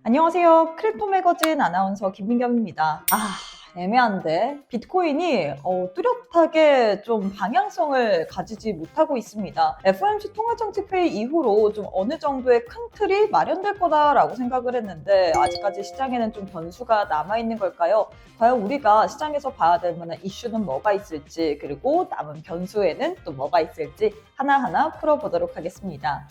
안녕하세요. 크립토 매거진 아나운서 김민경입니다. 애매한데 비트코인이 뚜렷하게 좀 방향성을 가지지 못하고 있습니다. FOMC 통화정책회의 이후로 좀 어느 정도의 큰 틀이 마련될 거다라고 생각을 했는데 아직까지 시장에는 좀 변수가 남아있는 걸까요? 과연 우리가 시장에서 봐야 될 만한 이슈는 뭐가 있을지, 그리고 남은 변수에는 또 뭐가 있을지 하나하나 풀어보도록 하겠습니다.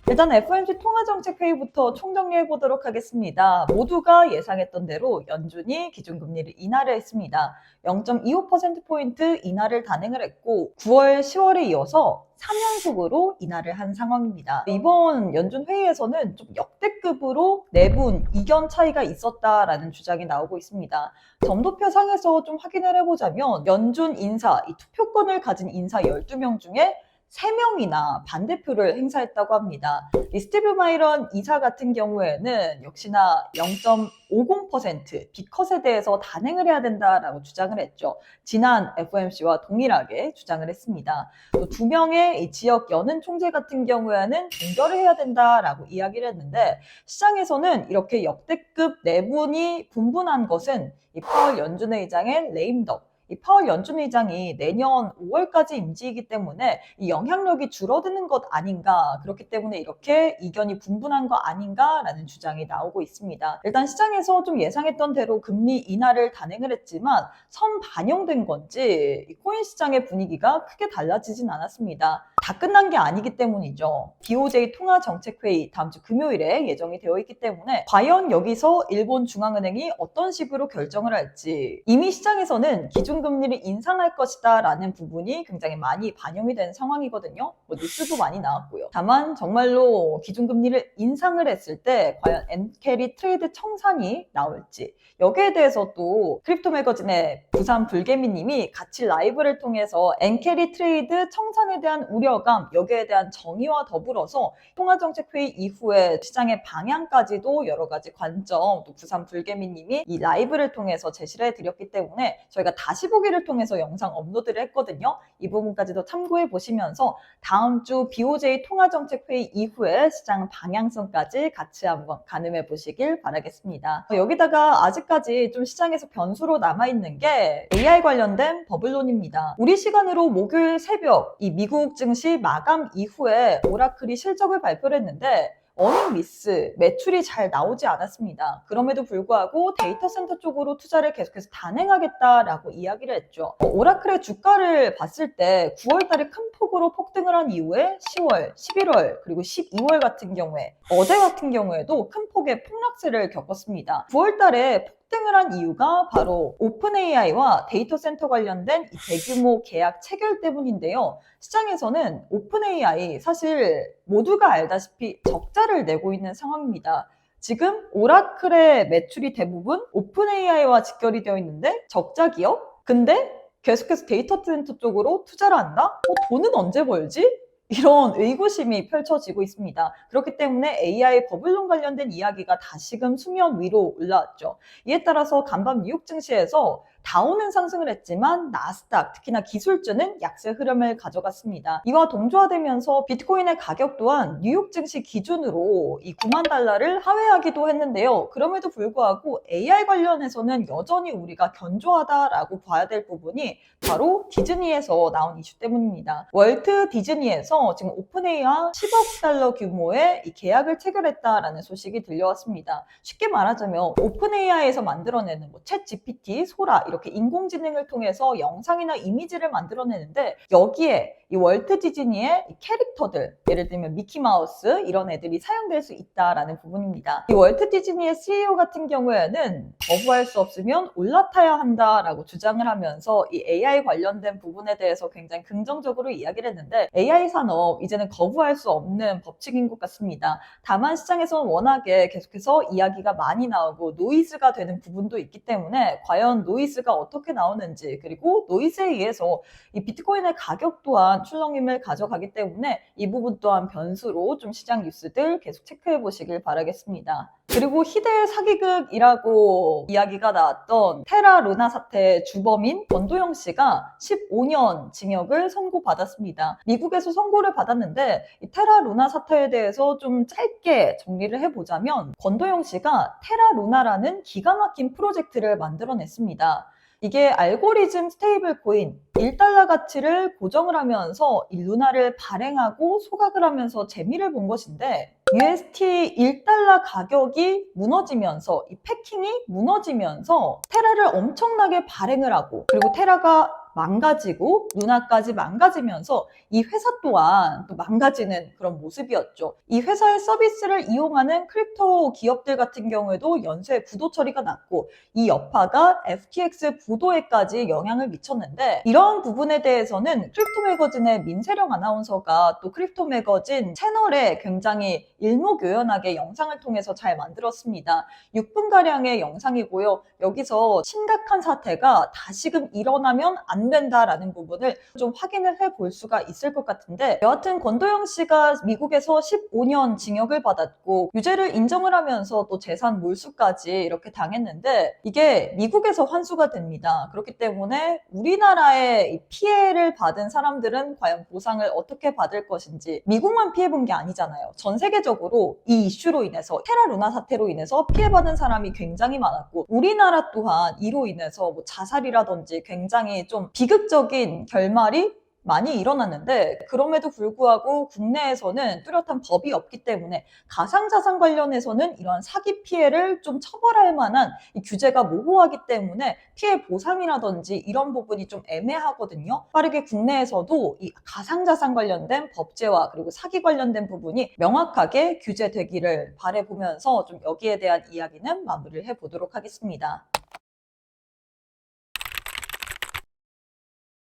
일단 FOMC 통화정책회의부터 총정리해 보도록 하겠습니다. 모두가 예상했던 대로 연준이 기준금리를 인하를 했습니다. 0.25%포인트 인하를 단행을 했고 9월, 10월에 이어서 3연속으로 인하를 한 상황입니다. 이번 연준 회의에서는 좀 역대급으로 내분, 이견 차이가 있었다라는 주장이 나오고 있습니다. 점도표 상에서 좀 확인을 해보자면 연준 인사, 이 투표권을 가진 인사 12명 중에 3명이나 반대표를 행사했다고 합니다. 이 스티브 바이런 이사 같은 경우에는 역시나 0.50% 빅컷에 대해서 단행을 해야 된다라고 주장을 했죠. 지난 FOMC와 동일하게 주장을 했습니다. 또 2명의 지역 연은 총재 같은 경우에는 동결을 해야 된다라고 이야기를 했는데 시장에서는 이렇게 역대급 내분이 분분한 것은 이 파월 연준회 의장의 레임덕, 이 파월 연준 의장이 내년 5월까지 임기이기 때문에 이 영향력이 줄어드는 것 아닌가, 그렇기 때문에 이렇게 이견이 분분한 거 아닌가라는 주장이 나오고 있습니다. 일단 시장에서 좀 예상했던 대로 금리 인하를 단행을 했지만 선 반영된 건지 이 코인 시장의 분위기가 크게 달라지진 않았습니다. 다 끝난 게 아니기 때문이죠. BOJ 통화정책회의 다음 주 금요일에 예정이 되어 있기 때문에 과연 여기서 일본 중앙은행이 어떤 식으로 결정을 할지, 이미 시장에서는 기준금리를 인상할 것이다 라는 부분이 굉장히 많이 반영이 된 상황이거든요. 뉴스도 많이 나왔고요. 다만 정말로 기준금리를 인상을 했을 때 과연 엔캐리 트레이드 청산이 나올지, 여기에 대해서 또 크립토 매거진의 부산 불개미님이 같이 라이브를 통해서 엔캐리 트레이드 청산에 대한 우려감, 여기에 대한 정의와 더불어서 통화정책회의 이후에 시장의 방향까지도 여러 가지 관점, 또 부산 불개미님이 이 라이브를 통해서 제시를 해드렸기 때문에 저희가 다시 보기를 통해서 영상 업로드를 했거든요. 이 부분까지도 참고해 보시면서 다음 주 BOJ 통화정책회의 이후에 시장 방향성까지 같이 한번 가늠해 보시길 바라겠습니다. 여기다가 아직까지 좀 시장에서 변수로 남아있는 게 AI 관련된 버블론입니다. 우리 시간으로 목요일 새벽 이 미국 증시 마감 이후에 오라클이 실적을 발표를 했는데 어닝 미스, 매출이 잘 나오지 않았습니다. 그럼에도 불구하고 데이터 센터 쪽으로 투자를 계속해서 단행하겠다라고 이야기를 했죠. 오라클의 주가를 봤을 때 9월 달에 큰 폭으로 폭등을 한 이후에 10월, 11월, 그리고 12월 같은 경우에, 어제 같은 경우에도 큰 폭의 폭락세를 겪었습니다. 9월 달에 폭등을 한 이유가 바로 오픈 AI와 데이터 센터 관련된 이 대규모 계약 체결 때문인데요. 시장에서는 오픈 AI 사실 모두가 알다시피 적자를 내고 있는 상황입니다. 지금 오라클의 매출이 대부분 오픈 AI와 직결이 되어 있는데 적자 기업? 근데 계속해서 데이터 센터 쪽으로 투자를 한다? 돈은 언제 벌지? 이런 의구심이 펼쳐지고 있습니다. 그렇기 때문에 AI 버블론 관련된 이야기가 다시금 수면 위로 올라왔죠. 이에 따라서 간밤 뉴욕 증시에서 다우는 상승을 했지만 나스닥, 특히나 기술주는 약세 흐름을 가져갔습니다. 이와 동조화되면서 비트코인의 가격 또한 뉴욕 증시 기준으로 이 9만 달러를 하회하기도 했는데요. 그럼에도 불구하고 AI 관련해서는 여전히 우리가 견조하다라고 봐야 될 부분이 바로 디즈니에서 나온 이슈 때문입니다. 월트 디즈니에서 지금 오픈AI와 10억 달러 규모의 이 계약을 체결했다라는 소식이 들려왔습니다. 쉽게 말하자면 오픈AI에서 만들어내는 챗 GPT, 소라 이렇게 인공지능을 통해서 영상이나 이미지를 만들어내는데 여기에 이 월트 디즈니의 캐릭터들, 예를 들면 미키마우스 이런 애들이 사용될 수 있다라는 부분입니다. 이 월트 디즈니의 CEO 같은 경우에는 거부할 수 없으면 올라타야 한다라고 주장을 하면서 이 AI 관련된 부분에 대해서 굉장히 긍정적으로 이야기를 했는데 AI 산업 이제는 거부할 수 없는 법칙인 것 같습니다. 다만 시장에서는 워낙에 계속해서 이야기가 많이 나오고 노이즈가 되는 부분도 있기 때문에 과연 노이즈가 어떻게 나오는지, 그리고 노이즈에 의해서 이 비트코인의 가격 또한 또한 출렁임을 가져가기 때문에 이 부분 또한 변수로 좀 시장 뉴스들 계속 체크해 보시길 바라겠습니다. 그리고 희대의 사기극이라고 이야기가 나왔던 테라 루나 사태의 주범인 권도영 씨가 15년 징역을 선고받았습니다. 미국에서 선고를 받았는데 이 테라 루나 사태에 대해서 좀 짧게 정리를 해보자면 권도영 씨가 테라 루나라는 기가 막힌 프로젝트를 만들어냈습니다. 이게 알고리즘 스테이블 코인 1달러 가치를 고정을 하면서 이 루나를 발행하고 소각을 하면서 재미를 본 것인데 UST 1달러 가격이 무너지면서 이 패킹이 무너지면서 테라를 엄청나게 발행을 하고 그리고 테라가 망가지고 루나까지 망가지면서 이 회사 또한 또 망가지는 그런 모습이었죠. 이 회사의 서비스를 이용하는 크립토 기업들 같은 경우에도 연쇄 부도 처리가 났고 이 여파가 FTX 부도에까지 영향을 미쳤는데 이런 부분에 대해서는 크립토 매거진의 민세령 아나운서가 또 크립토 매거진 채널에 굉장히 일목요연하게 영상을 통해서 잘 만들었습니다. 6분가량의 영상이고요. 여기서 심각한 사태가 다시금 일어나면 안 된다라는 부분을 좀 확인을 해볼 수가 있을 것 같은데 여하튼 권도영 씨가 미국에서 15년 징역을 받았고 유죄를 인정을 하면서 또 재산 몰수까지 이렇게 당했는데 이게 미국에서 환수가 됩니다. 그렇기 때문에 우리나라의 피해를 받은 사람들은 과연 보상을 어떻게 받을 것인지 미국만 피해본 게 아니잖아요. 전 세계적으로 이 이슈로 인해서 테라 루나 사태로 인해서 피해받은 사람이 굉장히 많았고 우리나라 또한 이로 인해서 뭐 자살이라든지 굉장히 좀 비극적인 결말이 많이 일어났는데 그럼에도 불구하고 국내에서는 뚜렷한 법이 없기 때문에 가상자산 관련해서는 이런 사기 피해를 좀 처벌할 만한 이 규제가 모호하기 때문에 피해 보상이라든지 이런 부분이 좀 애매하거든요. 빠르게 국내에서도 이 가상자산 관련된 법제화 그리고 사기 관련된 부분이 명확하게 규제되기를 바라보면서 좀 여기에 대한 이야기는 마무리를 해보도록 하겠습니다.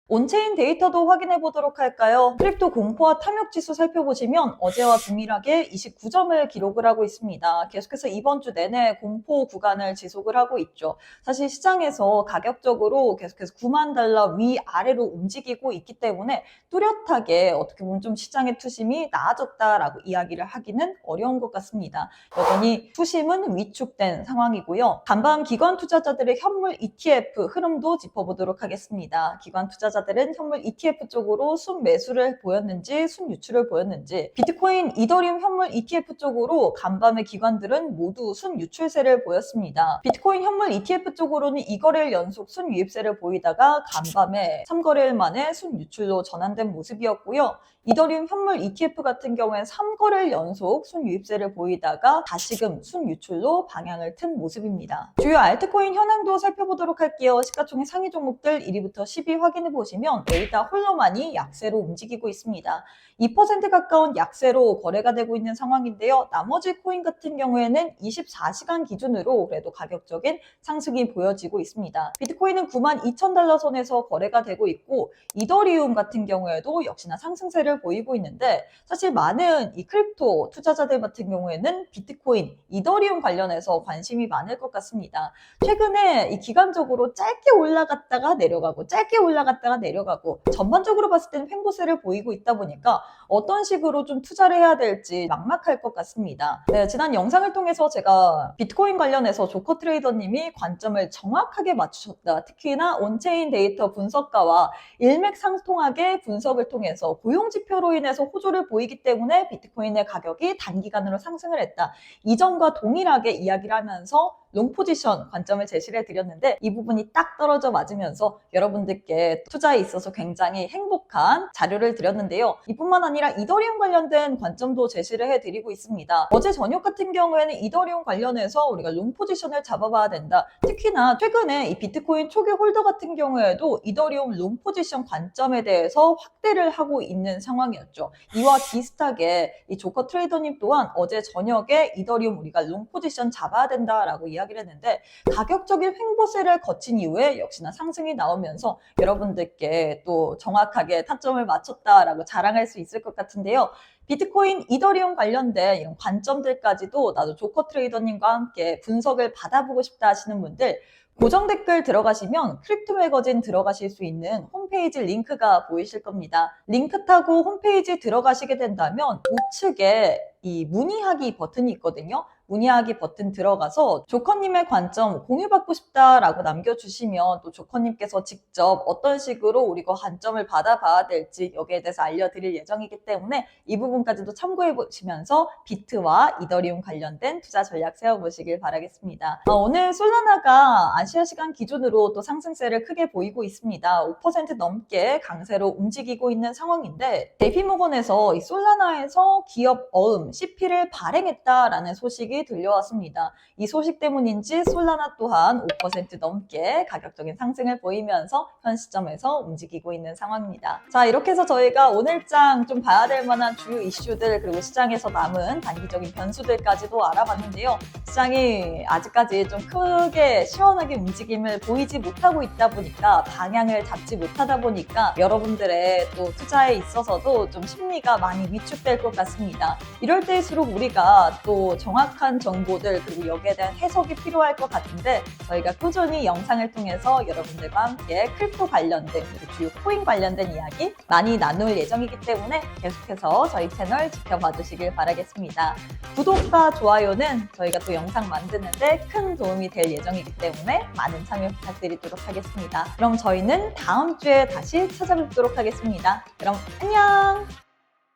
온체인 데이터도 확인해 보도록 할까요? 크립토 공포와 탐욕 지수 살펴보시면 어제와 동일하게 29점을 기록을 하고 있습니다. 계속해서 이번 주 내내 공포 구간을 지속을 하고 있죠. 사실 시장에서 가격적으로 계속해서 9만 달러 위아래로 움직이고 있기 때문에 뚜렷하게 어떻게 보면 좀 시장의 투심이 나아졌다라고 이야기를 하기는 어려운 것 같습니다. 여전히 투심은 위축된 상황이고요. 간밤 기관 투자자들의 현물 ETF 흐름도 짚어보도록 하겠습니다. 기관 투자자들은 현물 ETF 쪽으로 순매수를 보였는지 순유출을 보였는지 비트코인, 이더리움 현물 ETF 쪽으로 간밤의 기관들은 모두 순유출세를 보였습니다. 비트코인 현물 ETF 쪽으로는 2거래일 연속 순유입세를 보이다가 간밤에 3거래일 만에 순유출로 전환된 모습이었고요. 이더리움 현물 ETF 같은 경우엔 3거래일 연속 순유입세를 보이다가 다시금 순유출로 방향을 튼 모습입니다. 주요 알트코인 현황도 살펴보도록 할게요. 시가총액 상위 종목들 1위부터 10위 확인해 보시면 데이터 홀로만이 약세로 움직이고 있습니다. 2% 가까운 약세로 거래가 되고 있는 상황인데요. 나머지 코인 같은 경우에는 24시간 기준으로 그래도 가격적인 상승이 보여지고 있습니다. 비트코인은 92,000달러 선에서 거래가 되고 있고 이더리움 같은 경우에도 역시나 상승세를 보이고 있는데 사실 많은 이 크립토 투자자들 같은 경우에는 비트코인, 이더리움 관련해서 관심이 많을 것 같습니다. 최근에 이 기간적으로 짧게 올라갔다가 내려가고 짧게 올라갔다가 내려가고 전반적으로 봤을 때는 횡보세를 보이고 있다 보니까 어떤 식으로 좀 투자를 해야 될지 막막할 것 같습니다. 네, 지난 영상을 통해서 제가 비트코인 관련해서 조커 트레이더님이 관점을 정확하게 맞추셨다. 특히나 온체인 데이터 분석가와 일맥상통하게 분석을 통해서 고용지표로 인해서 호조를 보이기 때문에 비트코인의 가격이 단기간으로 상승을 했다. 이전과 동일하게 이야기를 하면서 롱 포지션 관점을 제시를 해드렸는데 이 부분이 딱 떨어져 맞으면서 여러분들께 투자에 있어서 굉장히 행복한 자료를 드렸는데요. 이뿐만 아니라 이더리움 관련된 관점도 제시를 해드리고 있습니다. 어제 저녁 같은 경우에는 이더리움 관련해서 우리가 롱 포지션을 잡아봐야 된다. 특히나 최근에 이 비트코인 초기 홀더 같은 경우에도 이더리움 롱 포지션 관점에 대해서 확대를 하고 있는 상황이었죠. 이와 비슷하게 이 조커 트레이더님 또한 어제 저녁에 이더리움 우리가 롱 포지션 잡아야 된다라고 이야기를 했는데 가격적인 횡보세를 거친 이후에 역시나 상승이 나오면서 여러분들께 또 정확하게 타점을 맞췄다라고 자랑할 수 있을 것 같은데요. 비트코인, 이더리움 관련된 이런 관점들까지도 나도 조커 트레이더님과 함께 분석을 받아보고 싶다 하시는 분들 고정 댓글 들어가시면 크립토 매거진 들어가실 수 있는 홈페이지 링크가 보이실 겁니다. 링크 타고 홈페이지 들어가시게 된다면 우측에 이 문의하기 버튼이 있거든요. 문의하기 버튼 들어가서 조커님의 관점 공유받고 싶다라고 남겨주시면 또 조커님께서 직접 어떤 식으로 우리가 관점을 받아봐야 될지 여기에 대해서 알려드릴 예정이기 때문에 이 부분까지도 참고해 보시면서 비트와 이더리움 관련된 투자 전략 세워보시길 바라겠습니다. 오늘 솔라나가 아시아 시간 기준으로 또 상승세를 크게 보이고 있습니다. 5% 넘게 강세로 움직이고 있는 상황인데 JP모건에서 이 솔라나에서 기업 어음 CP를 발행했다라는 소식이 들려왔습니다. 이 소식 때문인지 솔라나 또한 5% 넘게 가격적인 상승을 보이면서 현 시점에서 움직이고 있는 상황입니다. 자, 이렇게 해서 저희가 오늘장 좀 봐야 될 만한 주요 이슈들 그리고 시장에서 남은 단기적인 변수들까지도 알아봤는데요. 시장이 아직까지 좀 크게 시원하게 움직임을 보이지 못하고 있다 보니까 방향을 잡지 못하다 보니까 여러분들의 또 투자에 있어서도 좀 심리가 많이 위축될 것 같습니다. 이럴 때일수록 우리가 또 정확한 정보들 그리고 여기에 대한 해석이 필요할 것 같은데 저희가 꾸준히 영상을 통해서 여러분들과 함께 크립토 관련된 그리고 주요 코인 관련된 이야기 많이 나눌 예정이기 때문에 계속해서 저희 채널 지켜봐 주시길 바라겠습니다. 구독과 좋아요는 저희가 또 영상 만드는데 큰 도움이 될 예정이기 때문에 많은 참여 부탁드리도록 하겠습니다. 그럼 저희는 다음 주에 다시 찾아뵙도록 하겠습니다. 그럼 안녕!